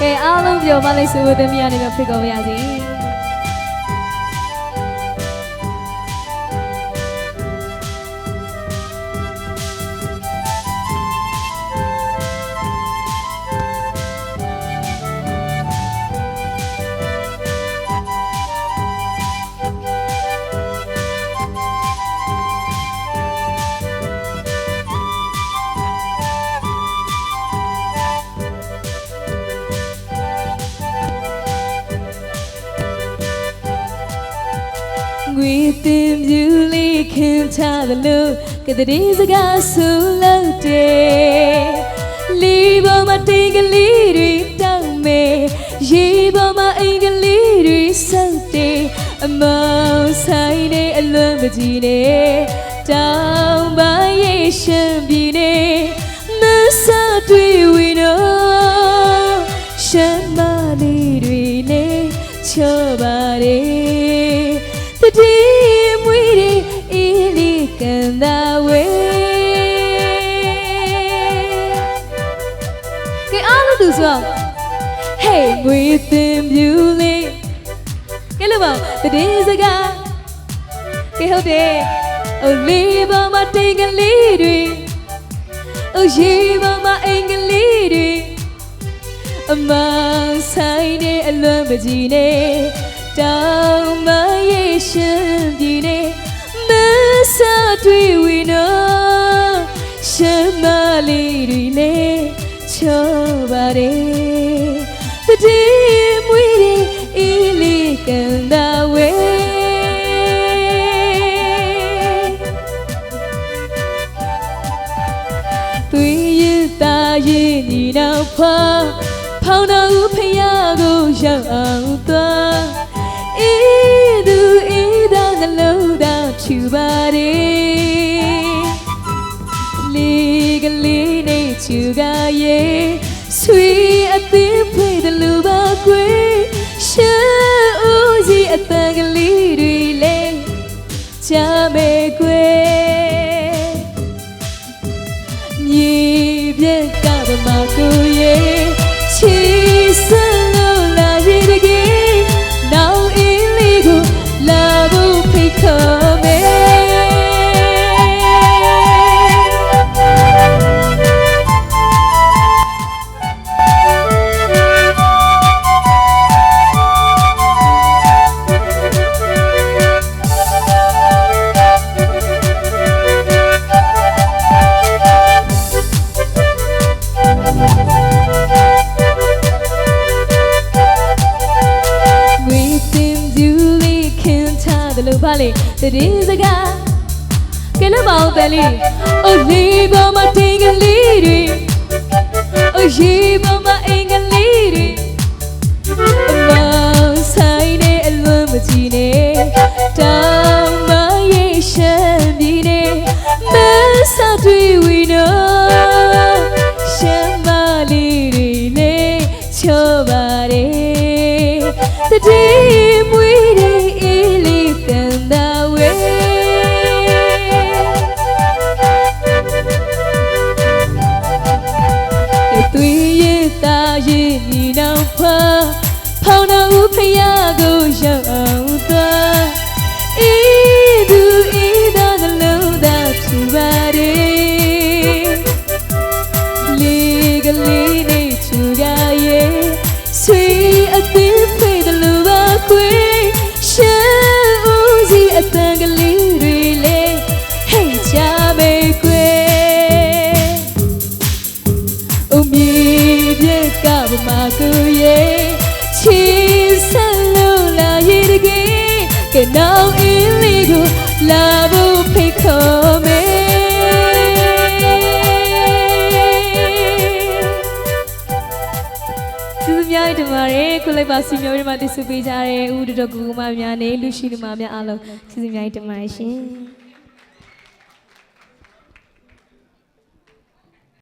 ကဲအားလုံးပြောပါလိမ့်ဆိုသမီးအနေနဲ့ဖိတ်ခေါ်ပါရစေငွေတင်ပြူလေးခင်ချသလိုကတည်းစကားဆိုလို့တယ်လီပေါ်မှာတိတ်ကလေးတွေတောင်းမယ်ရေပေါ်မှာအိမ်ကလေးတွေစောက်တယ်အမောင်ဆိုင်နဲ့အလွန်မကြည့်နဲ့တောင်းပါရဲ့ရှင်ပြီနဲ့မဆတွေ့ဝင်တော့ရှမ်းမလေးတွေနဲ့ချောပါတယ်တတိမွေးရီအေးလေးကန်သာဝဲကဲအားလို့သူဆို Hey မွေးတင်ပြူလေးကဲလို့ပါတတိစကားကဲဟုတ်တယ်အိုလေးပေါ်မှာတိတ်ကလေးတွေအိုရေပေါ်မှာအိမ်ကလေးတွေအမဆိုင်နဲ့အလွန်မကြည့်နဲ့တောင်းမရဲ့ရှင်ပြီနဲ့မဆတွေ့ဝင်တော့ရှမ်းမလေးတွေနဲ့ချောပါတယ်တတိမွေးရီအေးလေးကန်သာဝဲသွေးရည်သားရည်ညီနောက်ဖောင်းတော်ဖယားကိုရောက်အောင်သွားအေးသူအေးသာနှလုံးသားဖြူပါတယ်လေးကလေးနဲ့ချူကရဲ့ဆွေအသင်းဖွေတယ်လို့ပါကွယ်ရှမ်းဦးစီအတန်ကလေးတွေလဲချမယ်ကွယ်မြေပြက်ကပမာကိုရဲ့ချီစလို့လာရည်တကယ်နောင်အင်းလေးကိုလာဖို့ဖိတ်ခေါ်မယ်လို့ပါလေတည်စကားကဲလို့ပါဦးတယ်လေအိုလေးပေါ်မှာတင်ကလေးတွေအိုရေပေါ်မှာအိမ်ကလေးတွေအမောင်ဆိုင်နဲ့အလွန်မကြည့်နဲ့တောင်းမရဲ့ရှမ်းပြီနဲ့မဆတွေ့ဝင်တော့ရှမ်းမလေးတွေနဲ့ချောပါတယ်တတိမွေးတွေအေးလေးကန်သာဝဲသွေးရည်သားရည်ညီနောက်ဖောင်းတော်ဖယားကိုရောက်အောင်သွားအေးသူအေးသာနှလုံးသားဖြူပါတယ်လေးကလေးနဲ့ချူကရဲ့ဆွေအသင်းဖွေတယ်လို့ပါကွယ်ရှမ်းဦးစီအတန်ကလေးတွေလဲဟိတ်ချမယ်ကွယ်အုံမြေပြက်ကပမာကိုရဲ့ချီဆက်လို့လာရည်တကယ်ကနောင်အင်းလေးကိုလာဖို့ဖိတ်ခေါ်မယ်များတမားရဲခုလိုက်ပါစီမျိုးတွေမှာတည်ဆူပေးကြတဲ့ဦးတော်ကူမများနဲ့လူရှိလူမများအားလုံးကျေးဇူးများတင်ပါတယ်ရှင်